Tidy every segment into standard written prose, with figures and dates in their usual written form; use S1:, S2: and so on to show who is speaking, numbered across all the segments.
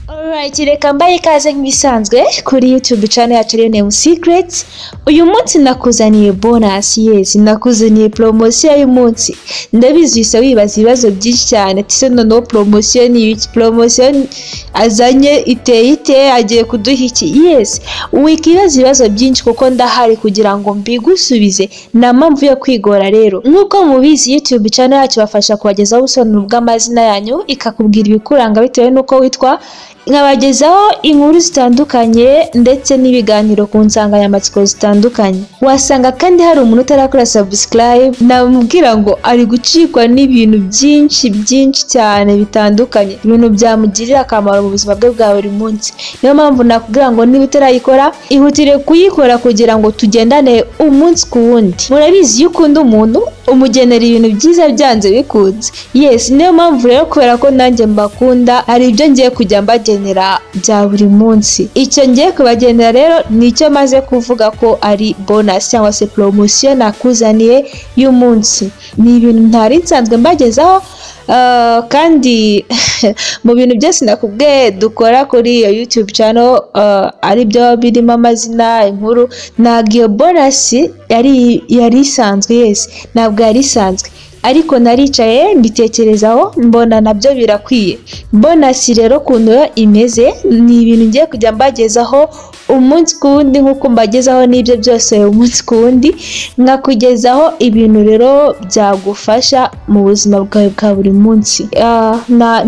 S1: Alright, reka mbaye ikaze nk'ibisanzwe kuri YouTube channel yacu Leonard Secrets. Uyu munsi nakuzaniye bonus, yes, nakuzaniye promotion y'umunsi. Ndabizi wise wibaza ibibazo byinshi cyane, tise no promotion y'iki, promotion azanye ite agiye kuduha iki. Yes, wikibaza ibibazo byinshi kuko ndahari kugira ngo mbigusubize, na mpamvu yo kwigora rero. Nkuko mubizi YouTube channel yacu bafasha kubagezaho ubusobanuro bw'amazina yanyu, ikakubwira ibikuranga bitewe nuko witwa, nkabagezaho inkuru zitandukanye ndetse n'ibiganiro ku nsanganyamatsiko zitandukanye. Wasanga kandi hari umuntu utarakora subscribe, namubwira ngo ari gucikwa n'ibintu byinshi cyane bitandukanye, ibintu byamugirira akamaro mu buzima bwe bwa buri munsi. Niyo mpamvu nakubwira ngo niba utarayikora, ihutire kuyikora kugira ngo tugendane umunsi ku wundi. Murabizi iyo ukunda umuntu umugenera ibintu byiza byanze bikunze. Yes, niyo mpamvu rero kubera ko nanjye mbakunda, hari ibyo ngiye kujya mbagenera bya buri munsi. Icyo ngiye kubagenera rero nicyo maze kuvuga ko ari bonus cyangwa se promotion nakuzaniye y'umunsi. Ni ibintu ntari nsanzwe mbagezaho, kandi mu bintu byose nakubwiye dukora kuri iyo YouTube channel, ari byo birimo amazina, inkuru, ntabwo iyo bonus yari isanzwe. Yes, ntabwo yari isanzwe, ariko naricaye mbitekerezaho mbona nabyo birakwiye. Bonus rero kuntu imeze, ni ibintu ngiye kujya mbagezaho umunsi ku wundi, nkuko mbagezaho n'ibyo byose umunsi ku wundi, nkakugezaho ibintu rero byagufasha mu buzima bwawe bwa buri munsi.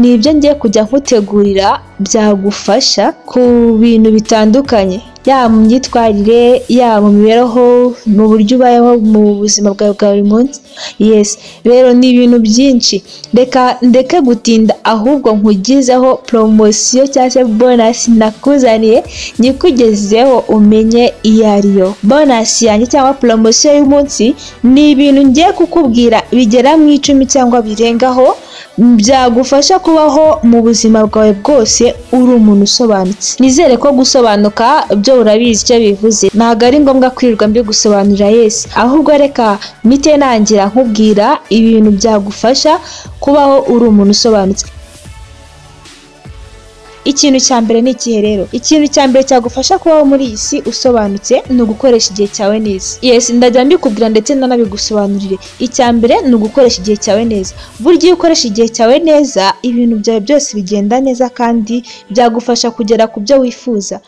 S1: Ni ibyo ngiye kujya nkutegurira byagufasha ku bintu bitandukanye, yaba mu myitwarire, yaba mu mibereho, mu buryo ubayeho mu buzima bwawe bwa buri munsi. Yes, rero ni ibintu byinshi. Reka ndeke gutinda, ahubwo nkugezeho promotion cyangwa se bonus nakuzaniye, nyikugezeho umenye iyo ariyo. Bonus yanjye cyangwa promotion y'umunsi ni ibintu ngiye kukubwira bigera mu 10 cyangwa birengaho, byagufasha kubaho mu buzima bwawe bwose uri umuntu usobanutse. Nizere ko gusobanuka byo urabizi icyo bivuze, ntabwo ari ngombwa kwirirwa mbigusobanurira. Yes, ahubwo reka mite nangira nkubwira ibintu byagufasha kubaho uri umuntu usobanutse. Ikintu cya mbere ni ikihe rero? Ikintu cya mbere cyagufasha kubaho muri iyi si usobanutse ni ugukoresha igihe cyawe neza. Yes, ndajya mbikubwira ndetse nanabigusobanurire. Icya mbere ni ugukoresha igihe cyawe neza. Burya iyo ukoresha igihe cyawe neza, ibintu byawe byose bigenda neza kandi byagufasha kugera ku byo wifuza.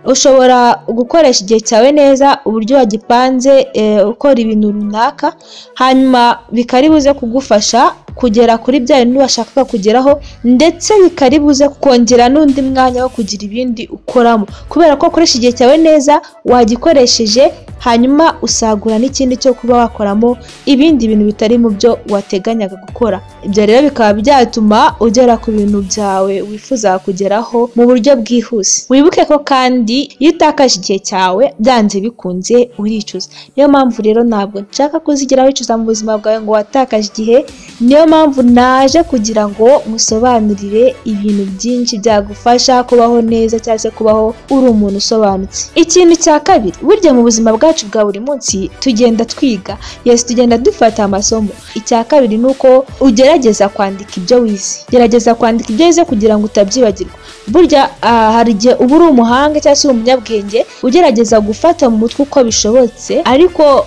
S1: Ushobora gukoresha igihe cyawe neza, uburyo wagipanze, ukora ibintu runaka, hanyuma bikaribuze kugufasha kugera kuri bya bintu washakaga kugeraho, ndetse bikaribuze kongera n'undi mwanya wo kugira ibindi ukoramo, kubera ko ukoresha igihe cyawe neza, wagikoresheje hanyuma usagura n'ikindi cyo kuba wakoramo ibindi bintu bitari mu byo wateganyaga gukora. Ibyo rero bikaba byatuma ugera ku bintu byawe wifuza kugeraho mu buryo bwihuse. Wibuke ko kandi iyo utakaje igihe cyawe byanze bikunze uricuza. Niyo mpamvu rero ntabwo nshaka kuzigera wicuza mu buzima bwawe ngo watakaje igihe. Niyo mpamvu naje kugira ngo musobanurire ibintu byinshi byagufasha kubaho neza cyangwa se kubaho uri umuntu usobanutse. Ikintu cya kabiri, burya mu buzima bwacu bwa buri munsi tugenda twiga. Yes, tugenda dufata amasomo. Icya kabiri nuko ugerageza kwandika ibyo wize. Gerageza kwandika ibyo wize kugira ngo utabyibagirwa. Burya hari igihe uba uri umuhanga cyangwa se umunyabwenge, ugerageza gufata mu mutwe uko bishobotse, ariko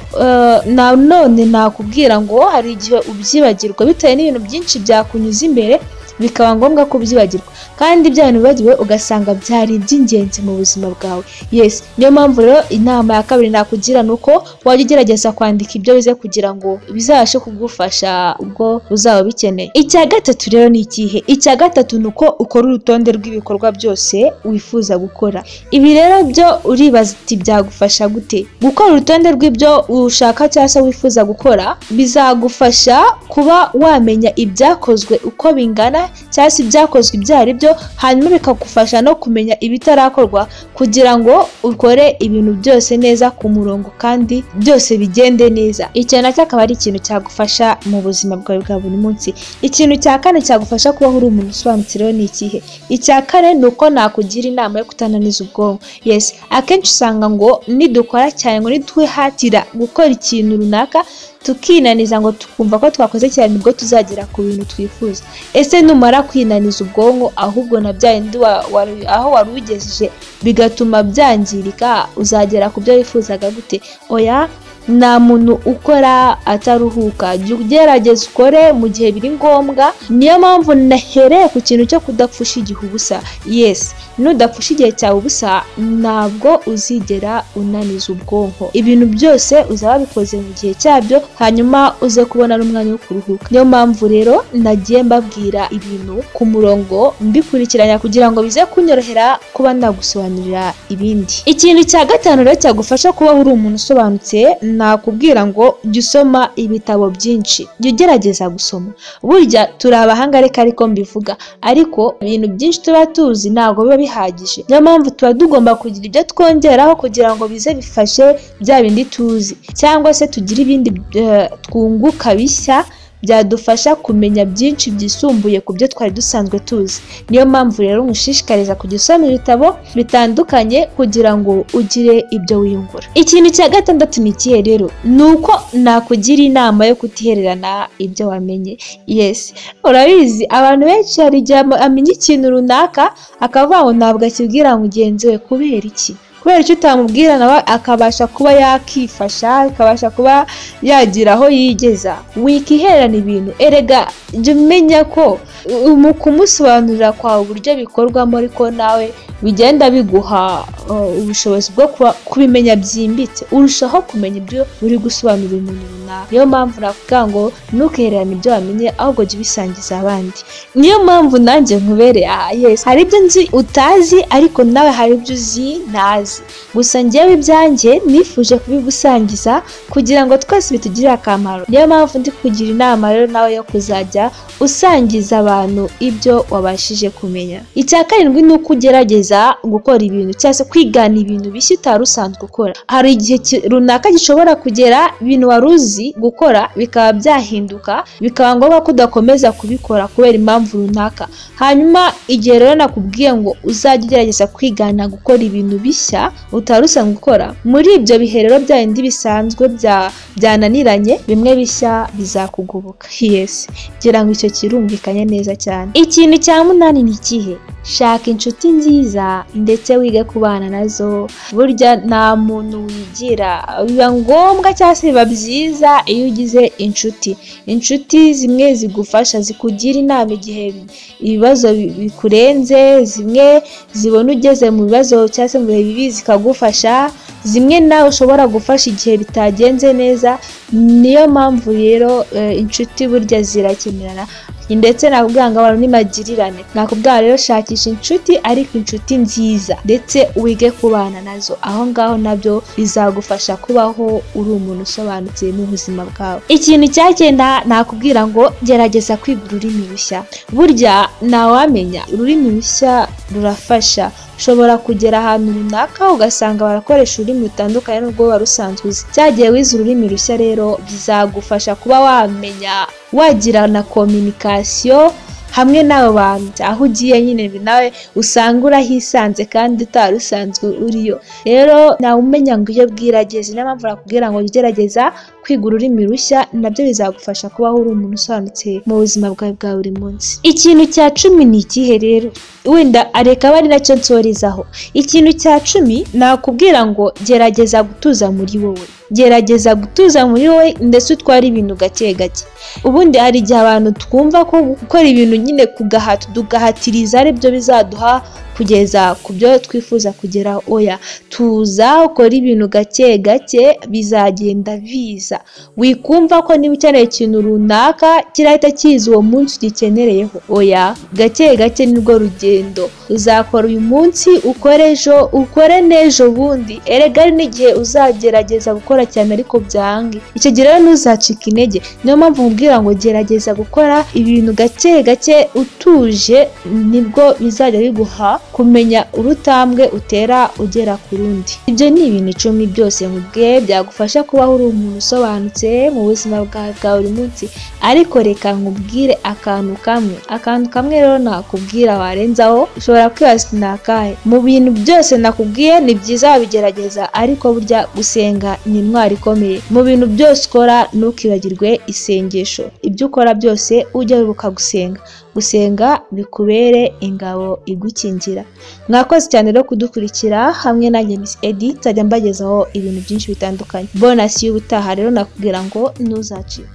S1: none nakubwira ngo hari igihe ubyibagirwa bitewe n'ibintu byinshi byakunyuze imbere, bikaba ngombwa kubyibagirwa, kandi bya bintu bibagiwe ugasanga byari iby'ingenzi mu buzima bwawe. Yes, niyo mpamvu rero inama ya kabiri nakugira nuko wajya ugerageza kwandika ibyo wize kugira ngo bizabashe kugufasha ubwo uzaba bikeneye. Icya gatatu rero ni ikihe? Icya gatatu nuko ukora urutonde rw'ibikorwa byose wifuza gukora. Ibi rero byo uribaza ati byagufasha gute? Gukora urutonde rw'ibyo ushaka cyangwa se wifuza gukora bizagufasha kuba wamenya ibyakozwe uko bingana cyangwa se ibyakozwe ibyo ari byo, hanyuma bikagufasha no kumenya ibitarakorwa kugira ngo ukore ibintu byose neza ku murongo kandi byose bigende neza. Icyo nacyo akaba ari ikintu cyagufasha mu buzima bwawe bwa buri munsi. Ikintu cya kane cyagufasha kubaho uri umuntu usobanutse rero ni ikihe? Icya kane ni uko nakugira inama yo kutananiza ubwonko. Yes, akenshi usanga ngo nidukora cyane, ngo nitwihatira gukora ikintu runaka tukinaniza ngo tukumva ko twakoze cyane nibwo tuzagera ku bintu twifuza. Ese numara kwinaniza ubwonko ahubwo na byindi aho wari ugejeje bigatuma byangirika, uzagera ku byo wifuzaga gute? Oya, nta muntu ukora ataruhuka. Jya ugerageza ukore mu gihe biri ngombwa. Niyo mpamvu nahereye ku kintu cyo kudapfusha igihe ubusa. Yes, nudapfusha igihe cyawe ubusa ntabwo uzigera unaniza ubwonko. Ibintu byose uzaba bikoze mu gihe cyabyo, hanyuma uze kubona n'umwanya wo kuruhuka. Niyo mpamvu rero nagiye mbabwira ibintu ku murongo mbikurikiranya kugira ngo bize kunyorohera kuba nagusobanurira ibindi. Ikintu cya gatanu rero cyagufasha kuba uri umuntu usobanutse, nakubwira ngo jya usoma ibitabo byinshi. Jya ugerageza gusoma. Burya turi abahanga reka ariko mbivuga, ariko ibintu byinshi tuba tuzi ntabwo biba bihagije. Niyo mpamvu tuba tugomba kugira ibyo twongeraho kugira ngo bize bifashe bya bindi tuzi, cyangwa se tugire ibindi twunguka bishya byadufasha kumenya byinshi byisumbuye ku byo twari dusanzwe tuzi. Niyo mpamvu rero ngushishikariza kujya usoma ibitabo bitandukanye kugira ngo ugire ibyo wiyungura. Ikintu cya gatandatu ni ikihe rero? Ni uko nakugira inama yo kutihererana ibyo wamenye. Yes, urabizi abantu benshi hari igihe amenya ikintu runaka akavuga ngo ntabwo akibwira mugenzi we. Kubera iki? Kubera icyo utamubwira nawe akabasha kuba yakifasha, akabasha kuba yagira aho yigeza. Wikiherana ibintu. Erega jya umenya ko mu kumusobanurira kwawe uburyo bikorwamo ariko nawe bigenda biguha ubushobozi bwo kubimenya byimbitse. Urushaho kumenya ibyo uri gusobanurira umuntu runaka. Niyo mpamvu nakuvuga ngo ntukihererane ibyo wamenye, ahubwo jya ubisangiza abandi. Niyo mpamvu nanjye nkubere yes, hari ibyo nzi utazi ariko nawe hari ibyo uzi ntazi. Gusa njyewe ibyanjye nifuje kubigusangiza kugira ngo twese bitugirire akamaro. Niyo mpamvu ndi kugira inama rero nawe yo kuzajya usangiza abantu ibyo wabashije kumenya. Icya karindwi ni uko ugerageza gukora ibintu cyangwa se kwigana ibintu bishya utari usanzwe ukora. Hari igihe runaka gishobora kugera ibintu wari uzi gukora bikaba byahinduka, bikaba ngombwa ko udakomeza kubikora kubera impamvu runaka. Hanyuma igihe rero nakubwiye ngo uzajya ugerageza kwigana gukora ibintu bishya utari usanzwe gukora, muri ibyo bihe rero bya bindi bisanzwe byananiranye, bimwe bishya bizakugoboka. Yes, gira ngo icyo kirumvikanye neza cyane. Ikintu cya munani ni ikihe? Shaka inshuti nziza ndetse wige kubana nazo. Burya nta muntu wigira, biba ngombwa cyangwa se biba byiza iyo ugize inshuti zimwe zigufasha, zikugira inama igihe ibibazo bikurenze, zimwe zibona ugeze mu bibazo cyangwa se mu bihe bibi zikagufasha, zimwe nawe ushobora gufasha igihe bitagenze neza. Niyo mpamvu rero inshuti burya zirakenerana, ndetse nakubwira ngo abantu nimagirirane. Nakubwira rero shakisha inshuti ariko inshuti nziza ndetse wige kubana nazo. Aho ngaho nabyo bizagufasha kubaho uri umuntu usobanutse mu buzima bwawe. Ikintu cya cyenda nakubwira ngo gerageza kwiga ururimi rushya. Burya ntawamenya ururimi rushya rurafasha. Ushobora kugera ahantu runaka ugasanga barakoresha ururimi rutandukanye n'urwo wari usanzwe uzi. Cyagiye wize ururimi rushya rero bizagufasha kuba wamenya, wagira na communication hamwe n'abo bantu aho ugiye nyine nawe usanga urahisanze kandi utari usanzwe uriyo. Rero nawe umenya ngo iyo bwirageze. Niyo mpamvu nakubwira ngo ugerageza kwiga ururimi rushya, nabyo bizagufasha kubaho uri umuntu usobanutse mu buzima bwawe bwa buri munsi. Ikintu cya 10 ni ikihe rero? Wenda areka bari nacyo nsorezaho. Ikintu cya 10 nakubwira ngo gerageza gutuza muri wowe. Gerageza gutuza muri wowe ndetse utwara ibintu gake gake. Ubundi hari igihe abantu twumva ko gukora ibintu nyine kugahatiriza ari byo bizaduha kugeza ku byo twifuza kugeraho. Oya, tuza ukora ibintu gake gake bizagenda biza. Wikumva ko niba ukeneye ikintu runaka kirahita kiza uwo munsi ugikenereyeho. Oya, gake gake nirwo rugendo. Uzakora uyu munsi, ukore ejo, ukore n'ejo bundi. Erega ari n'igihe uzagerageza gukora cyane ariko byange. Icyo gihe rero ntuzacika intege. Niyo mpamvu nkubwira ngo gerageza gukora ibintu gake gake utuje, nibwo bizajya biguha kumenya urutambwe utera ugera ku rundi. Ibyo ni ibintu 10 byose nkubwiye byagufasha kubaho uri umuntu usobanutse mu buzima bwawe bwa buri munsi. Ariko reka nkubwire akantu kamwe rero nakubwira warenzaho. Ushobora kwibaza nakahe? Mu bintu byose nakubwiye ni byiza wabigerageza, ariko burya gusenga ni intwari ikomeye. Mu bintu byose ukora ntukibagirwe isengesho. Ibyo ukora byose ujye wibuka gusenga. Gusenga bikubere ingabo igukingira. Mwakoze cyane rero kudukurikira hamwe nanjye Miss Edith, nzajya mbagezaho ibintu byinshi bitandukanye. Bonus y'ubutaha rero nakubwira ngo ntuzacike.